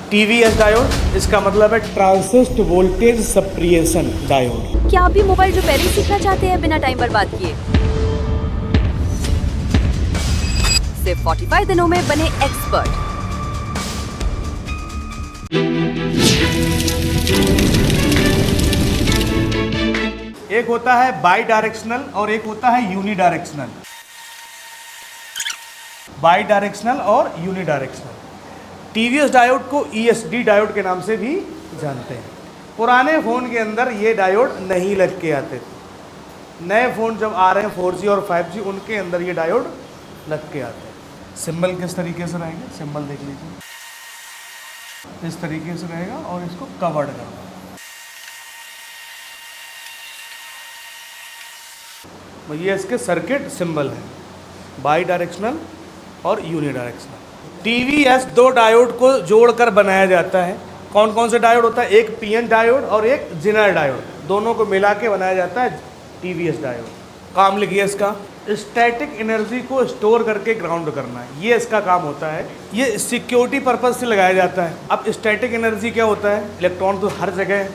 TVS diode, इसका मतलब है ट्रांसिस्ट वोल्टेज सप्रिएशन डायोड। क्या आप भी मोबाइल रिपेयरिंग सीखना चाहते हैं बिना टाइम बर्बाद किए? सिर्फ 45 दिनों में बने एक्सपर्ट। एक होता है बाई डायरेक्शनल और एक होता है यूनी डायरेक्शनल। बाई डायरेक्शनल और यूनी डायरेक्शनल। टीवीएस डायोड को ESD डायोड के नाम से भी जानते हैं। पुराने फ़ोन के अंदर ये डायोड नहीं लग के आते थे। नए फ़ोन जब आ रहे हैं 4G और 5G, उनके अंदर ये डायोड लग के आते हैं। सिंबल किस तरीके से रहेंगे, सिंबल देख लीजिए, इस तरीके से रहेगा और इसको कवर्ड करना। ये इसके सर्किट सिंबल है, बाई डायरेक्शनल और यूनी डायरेक्शनल। TVS दो डायोड को जोड़कर बनाया जाता है। कौन कौन से डायोड होता है? एक PN डायोड और एक जिनर डायोड, दोनों को मिला के बनाया जाता है TVS डायोड। काम लिखिए इसका, स्टैटिक एनर्जी को स्टोर करके ग्राउंड करना है, ये इसका काम होता है। ये सिक्योरिटी पर्पज से लगाया जाता है। अब स्टैटिक एनर्जी क्या होता है? इलेक्ट्रॉन तो हर जगह है।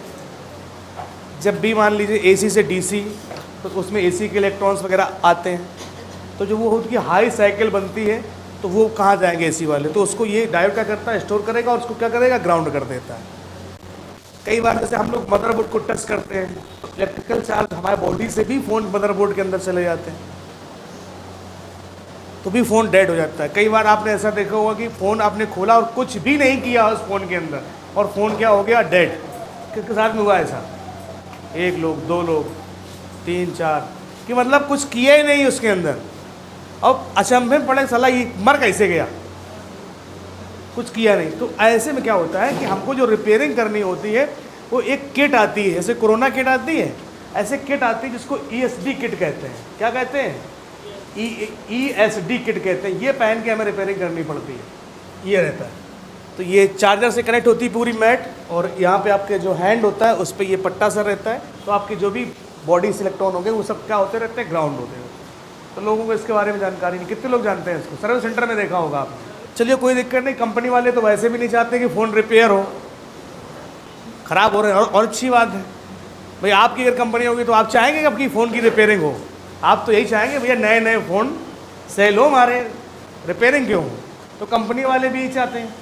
जब भी मान लीजिए AC से DC, तो उसमें AC के इलेक्ट्रॉन्स वगैरह आते हैं, तो जो वो उसकी हाई साइकिल बनती है, तो वो कहाँ जाएंगे AC वाले? तो उसको ये डायोड क्या करता है, स्टोर करेगा और उसको क्या करेगा, ग्राउंड कर देता है। कई बार जैसे हम लोग मदरबोर्ड को टच करते हैं, तो इलेक्ट्रिकल चार्ज हमारे बॉडी से भी फ़ोन मदरबोर्ड के अंदर चले जाते हैं, तो भी फ़ोन डेड हो जाता है। कई बार आपने ऐसा देखा होगा कि फ़ोन आपने खोला और कुछ भी नहीं किया उस फ़ोन के अंदर, और फ़ोन क्या हो गया, डेड। किसके साथ में हुआ ऐसा? एक लोग, दो लोग, 3 4, कि मतलब कुछ किया ही नहीं उसके अंदर, और अचंभे में पड़े, साला ये मर कैसे गया, कुछ किया नहीं। तो ऐसे में क्या होता है कि हमको जो रिपेयरिंग करनी होती है, वो एक किट आती है, जैसे कोरोना किट आती है, ऐसे किट आती है जिसको ESD किट कहते हैं। क्या कहते हैं? ESD किट कहते हैं। ये पहन के हमें रिपेयरिंग करनी पड़ती है। ये रहता है, तो ये चार्जर से कनेक्ट होती है पूरी मैट, और यहाँ पे आपके जो हैंड होता है उस पर ये पट्टा सा रहता है, तो आपके जो भी बॉडी से इलेक्ट्रॉन हो गए वो सब क्या होते रहते हैं, ग्राउंड होते हैं। तो लोगों को इसके बारे में जानकारी नहीं। कितने लोग जानते हैं इसको? सर्विस सेंटर में देखा होगा आपने। चलिए कोई दिक्कत नहीं, कंपनी वाले तो वैसे भी नहीं चाहते कि फ़ोन रिपेयर हो, ख़राब हो रहे हैं, और अच्छी बात है भाई। आपकी अगर कंपनी होगी तो आप चाहेंगे कि आपकी फ़ोन की रिपेयरिंग हो? आप तो यही चाहेंगे भैया नए नए फ़ोन सेल हो हमारे, रिपेयरिंग क्यों हो? तो कंपनी वाले भी यही चाहते हैं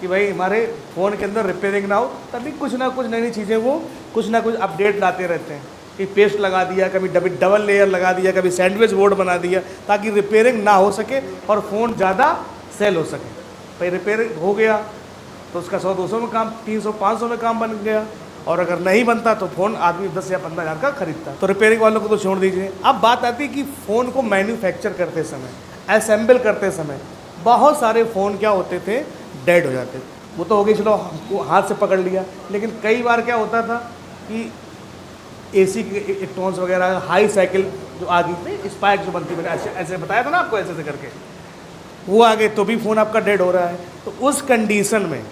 कि भाई हमारे फ़ोन के अंदर रिपेयरिंग ना हो, तभी कुछ ना कुछ नई नई चीज़ें वो कुछ ना कुछ अपडेट लाते रहते हैं। कि पेस्ट लगा दिया, कभी डबल लेयर लगा दिया, कभी सैंडविच बोर्ड बना दिया, ताकि रिपेयरिंग ना हो सके और फ़ोन ज़्यादा सेल हो सके। भाई रिपेयरिंग हो गया तो उसका 100-200 में काम, 300-500 में काम बन गया, और अगर नहीं बनता तो फ़ोन आदमी 10 या 15 हज़ार का खरीदता। तो रिपेयरिंग वालों को तो छोड़ दीजिए। अब बात आती है कि फ़ोन को मैन्युफैक्चर करते समय, असेंबल करते समय, बहुत सारे फ़ोन क्या होते थे, डेड हो जाते थे। वो तो हो गई, चलो हमको हाथ से पकड़ लिया, लेकिन कई बार क्या होता था कि AC के इलेक्ट्रॉन्स वगैरह, हाई साइकिल जो आ गई थी, स्पाइक जो बनती, मैंने ऐसे ऐसे बताया था ना आपको, ऐसे ऐसे करके वो आ गए, तो भी फ़ोन आपका डेड हो रहा है। तो उस कंडीशन में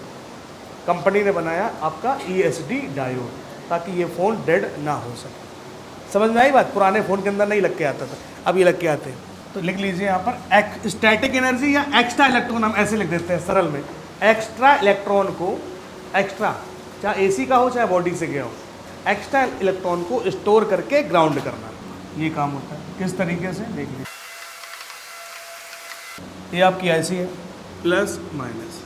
कंपनी ने बनाया आपका ESD डायोड, ताकि ये फ़ोन डेड ना हो सके। समझ में आई बात? पुराने फ़ोन के अंदर नहीं लग के आता था, अब ये लग के आते हैं। तो लिख लीजिए यहाँ पर स्टैटिक एनर्जी या एक्स्ट्रा इलेक्ट्रॉन, हम ऐसे लिख देते हैं सरल में। एक्स्ट्रा इलेक्ट्रॉन को, एक्स्ट्रा चाहे AC का हो चाहे बॉडी से गया हो, एक्स्ट्रा इलेक्ट्रॉन को स्टोर करके ग्राउंड करना, ये काम होता है। किस तरीके से देख लीजिए, ये आपकी IC है, प्लस माइनस।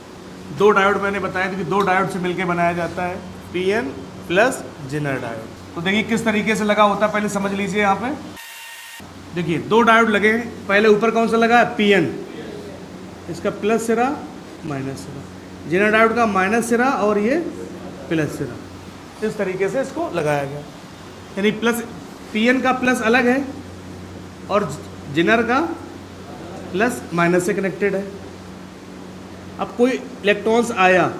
दो डायोड मैंने बताया था कि दो डायोड से मिलकर बनाया जाता है, PN प्लस जिनर डायोड। तो देखिए किस तरीके से लगा होता है, पहले समझ लीजिए। यहाँ पे देखिए दो डायोड लगे हैं, पहले ऊपर कौन सा लगा है, PN, इसका प्लस सिरा माइनस सिरा, जिनर डायोड का माइनस सिरा और ये प्लस सिरा, इस तरीके से इसको लगाया गया। यानी प्लस, PN का प्लस अलग है और जिनर का प्लस माइनस से कनेक्टेड है। अब कोई इलेक्ट्रॉन्स आया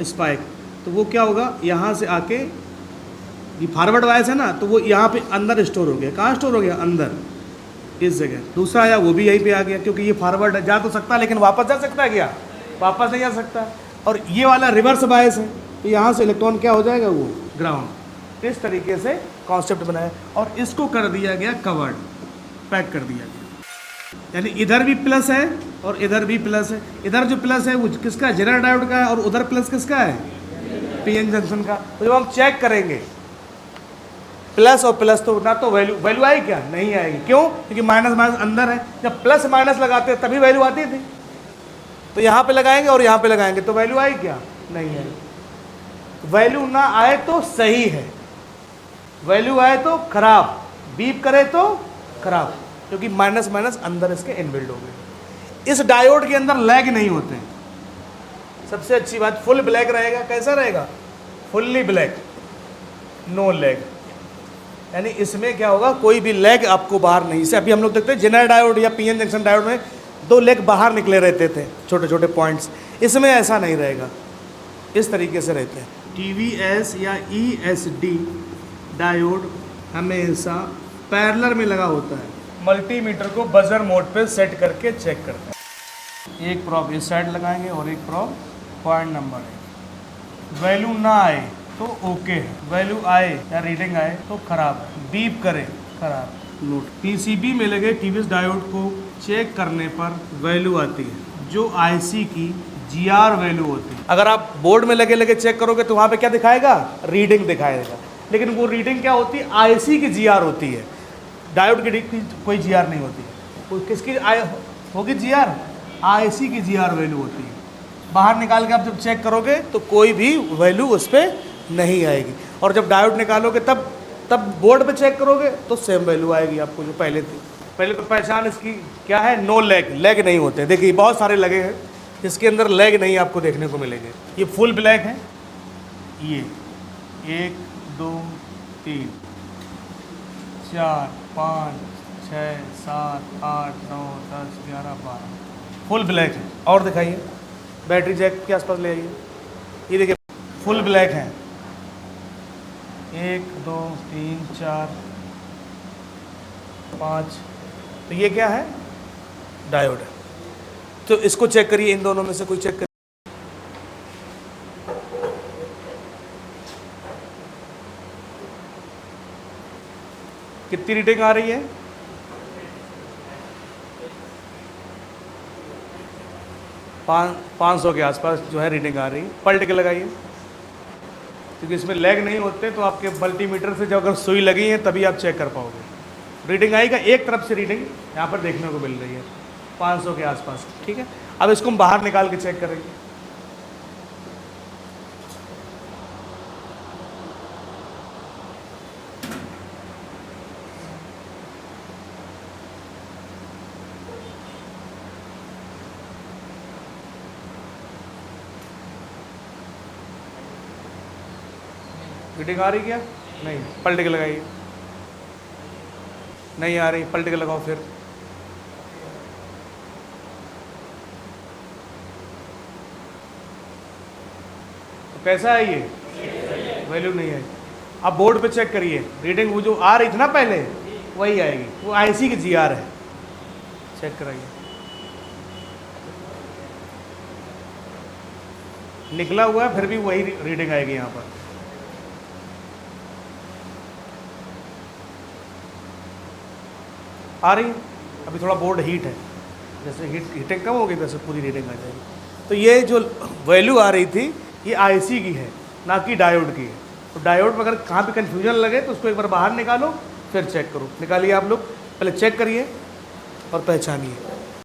स्पाइक, तो वो क्या होगा, यहाँ से आके, ये फॉरवर्ड वायस है ना, तो वो यहाँ पे अंदर स्टोर हो गया। कहाँ स्टोर हो गया? अंदर, इस जगह। दूसरा आया, वो भी यहीं पे आ गया, क्योंकि ये फॉरवर्ड है, जा तो सकता है लेकिन वापस जा सकता है क्या? वापस नहीं जा सकता। और ये वाला रिवर्स बायस है, तो यहाँ से इलेक्ट्रॉन क्या हो जाएगा, वो ग्राउंड। इस तरीके से कॉन्सेप्ट बनाया और इसको कर दिया गया कवर्ड, पैक कर दिया गया। यानी इधर भी प्लस है और इधर भी प्लस है। इधर जो प्लस है वो किसका है? जेनर डायोड का है। और उधर प्लस किसका है? पीएन जंक्शन का। तो जब हम चेक करेंगे प्लस और प्लस, तो ना तो वैल्यू आई क्या? नहीं आएगी। क्यों? क्योंकि माइनस माइनस अंदर है। जब प्लस माइनस लगाते हैं तभी वैल्यू आती थी। तो यहाँ पे लगाएंगे और यहाँ पे लगाएंगे तो वैल्यू आई क्या? नहीं आएगी। वैल्यू ना आए तो सही है, वैल्यू आए तो खराब, बीप करे तो खराब, क्योंकि माइनस माइनस अंदर इसके इनबिल्ड हो गए। इस डायोड के अंदर लैग नहीं होते हैं। सबसे अच्छी बात, फुल ब्लैक रहेगा। कैसा रहेगा? Fully black, no lag. यानी इसमें क्या होगा? कोई भी लैग आपको बाहर नहीं। से अभी हम लोग देखते हैं जेनर डायोड या पीएन जंक्शन डायोड में 2 लैग बाहर निकले रहते थे, छोटे छोटे पॉइंट्स। इसमें ऐसा नहीं रहेगा, इस तरीके से रहते हैं। टीवीएस या ईएसडी डायोड हमेशा पैरेलल में लगा होता है। मल्टीमीटर को बजर मोड पे सेट करके चेक करते हैं। एक प्रॉब इस साइड लगाएंगे और एक प्रॉब पॉइंट नंबर है। वैल्यू ना आए तो ओके है, वैल्यू आए या रीडिंग आए तो खराब है, बीप करे खराब। नोट, पीसीबी में लगे टीवीएस डायोड को चेक करने पर वैल्यू आती है जो आईसी की जीआर वैल्यू होती है। अगर आप बोर्ड में लगे लगे चेक करोगे तो वहाँ पे क्या दिखाएगा? रीडिंग दिखाएगा। लेकिन वो रीडिंग क्या होती है? आईसी की जीआर होती है। डायोड की कोई जीआर नहीं होती है। वो किसकी होगी जीआर? आईसी की जीआर वैल्यू होती है। बाहर निकाल के आप जब चेक करोगे तो कोई भी वैल्यू उस पर नहीं आएगी। और जब डायोड निकालोगे तब बोर्ड पे चेक करोगे तो सेम वैल्यू आएगी आपको जो पहले थी। पहले तो पहचान इसकी क्या है? No lag. लैग नहीं होते। देखिए बहुत सारे लगे हैं, इसके अंदर लैग नहीं आपको देखने को मिलेंगे। ये फुल ब्लैक है। ये 1 2 3 4 5 6 7 8 9 10 11 12 फुल ब्लैक है। और दिखाइए, बैटरी जैक के आसपास ले आइए। ये देखिए फुल ब्लैक है। 1 2 3 4 5। तो ये क्या है? डायोड है। तो इसको चेक करिए, इन दोनों में से कोई चेक करिए। कितनी रीडिंग आ रही है? 500 के आसपास जो है रीडिंग आ रही है। पलट के लगाइए, क्योंकि इसमें लैग नहीं होते। तो आपके मल्टीमीटर से जब अगर सुई लगी है तभी आप चेक कर पाओगे। रीडिंग आएगा, एक तरफ से रीडिंग यहाँ पर देखने को मिल रही है 500 के आसपास। ठीक है, अब इसको हम बाहर निकाल के चेक करेंगे। रीडिंग आ रही क्या? नहीं। पलट के लगाइए। नहीं आ रही, पलट के लगाओ फिर। तो कैसा है ये? वैल्यू नहीं है। अब बोर्ड पे चेक करिए, रीडिंग वो जो आ रही थी ना पहले वही आएगी। वो आईसी की जीआर है। चेक कराइए, निकला हुआ है फिर भी वही रीडिंग आएगी यहाँ पर। आ रही है। अभी थोड़ा बोर्ड हीट है, जैसे हीटिंग कम होगी वैसे पूरी रीडिंग आ जाएगी। तो ये जो वैल्यू आ रही थी ये आईसी की है, ना कि डायोड की है। तो डायोड में अगर कहाँ पे कन्फ्यूजन लगे तो उसको एक बार बाहर निकालो फिर चेक करो। निकालिए आप लोग, पहले चेक करिए और पहचानिए।